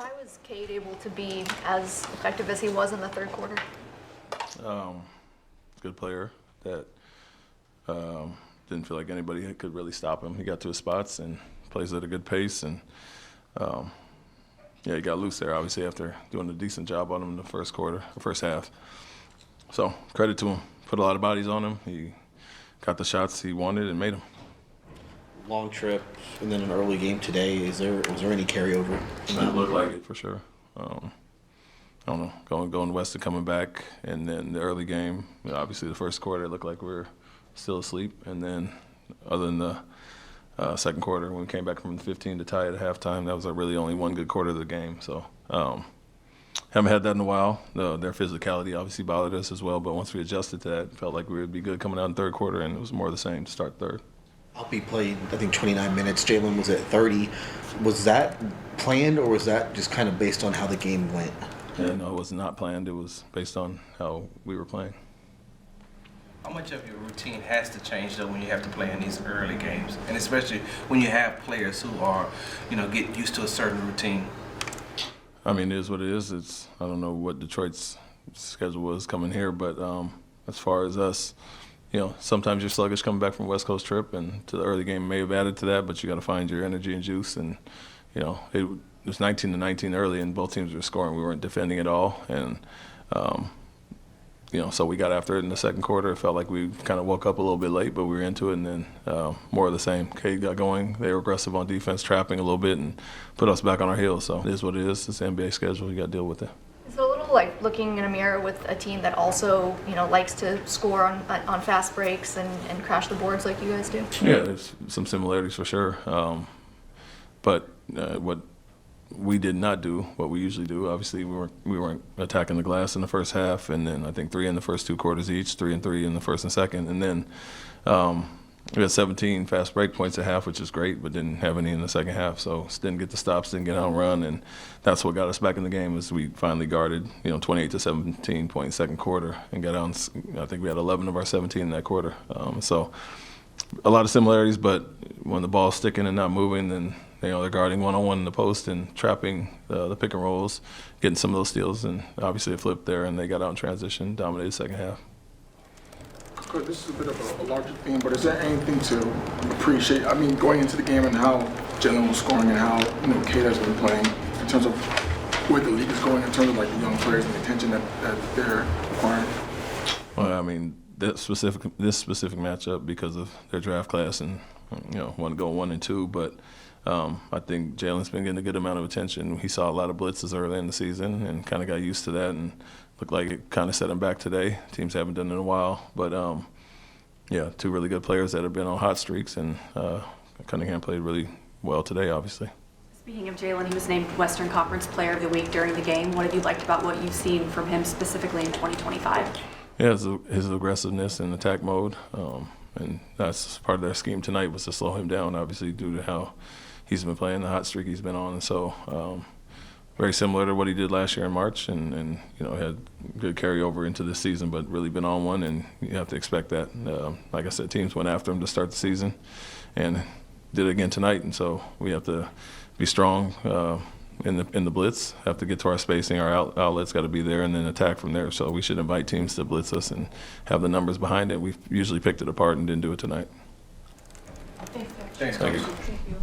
Why was Cade able to be as effective as he was in the third quarter? Good player that didn't feel like anybody could really stop him. He got to his spots and plays at a good pace, and he got loose there, obviously, after doing a decent job on him in the first half. So credit to him. Put a lot of bodies on him. He got the shots he wanted and made them. Long trip and then an early game today. Was there any carryover? It looked like it for sure. I don't know, going west and coming back, and then the early game. Obviously, the first quarter it looked like we were still asleep, and then other than the second quarter when we came back from 15 to tie at halftime, that was really only one good quarter of the game. So haven't had that in a while. Their physicality obviously bothered us as well, but once we adjusted to that, it felt like we would be good coming out in third quarter, and it was more of the same to start third. Alpi played, I think, 29 minutes. Jalen was at 30. Was that planned, or was that just kind of based on how the game went? Yeah, no, it was not planned. It was based on how we were playing. How much of your routine has to change, though, when you have to play in these early games, and especially when you have players who are, get used to a certain routine? I mean, it is what it is. I don't know what Detroit's schedule was coming here, but as far as us, sometimes you're sluggish coming back from a West Coast trip, and to the early game may have added to that, but you got to find your energy and juice. And it was 19-19 early, and both teams were scoring. We weren't defending at all, and so we got after it in the second quarter. It felt like we kind of woke up a little bit late, but we were into it, and then more of the same. Cade got going. They were aggressive on defense, trapping a little bit, and put us back on our heels. So it is what it is. It's the NBA schedule. You got to deal with it. Is it a little like looking in a mirror with a team that also, likes to score on fast breaks and crash the boards like you guys do? Yeah, there's some similarities for sure. But what we did not do, what we usually do, obviously we weren't attacking the glass in the first half, and then I think 3 in the first 2 quarters each, 3 and 3 in the first and second, and then we had 17 fast break points at half, which is great, but didn't have any in the second half. So didn't get the stops, didn't get out and run, and that's what got us back in the game. Is we finally guarded, 28-17 point second quarter, and got out. I think we had 11 of our 17 in that quarter. So a lot of similarities, but when the ball's sticking and not moving, then they're guarding one-on-one in the post and trapping the pick and rolls, getting some of those steals, and obviously it flipped there, and they got out in transition, dominated the second half. This is a bit of a larger theme, but is there anything to appreciate? I mean, going into the game and how Jalen was scoring and how Cade has been playing in terms of where the league is going in terms of like the young players and the attention that they're acquiring. Well, I mean, this specific matchup because of their draft class and want to go 1 and 2, but I think Jalen's been getting a good amount of attention. He saw a lot of blitzes early in the season and kind of got used to that, and looked like it kind of set him back today. Teams haven't done it in a while, but 2 really good players that have been on hot streaks, and Cunningham played really well today, obviously. Speaking of Jalen, he was named Western Conference Player of the Week during the game. What have you liked about what you've seen from him specifically in 2025? Yeah, his aggressiveness in attack mode, and that's part of their scheme tonight was to slow him down, obviously, due to how he's been playing, the hot streak he's been on. And so very similar to what he did last year in March, and had good carryover into this season, but really been on one, and you have to expect that. Like I said, teams went after him to start the season and did it again tonight, and so we have to be strong in the blitz, have to get to our spacing, our outlets got to be there, and then attack from there. So we should invite teams to blitz us and have the numbers behind it. We've usually picked it apart and didn't do it tonight. Thanks, Thanks, Thank you. Thank you.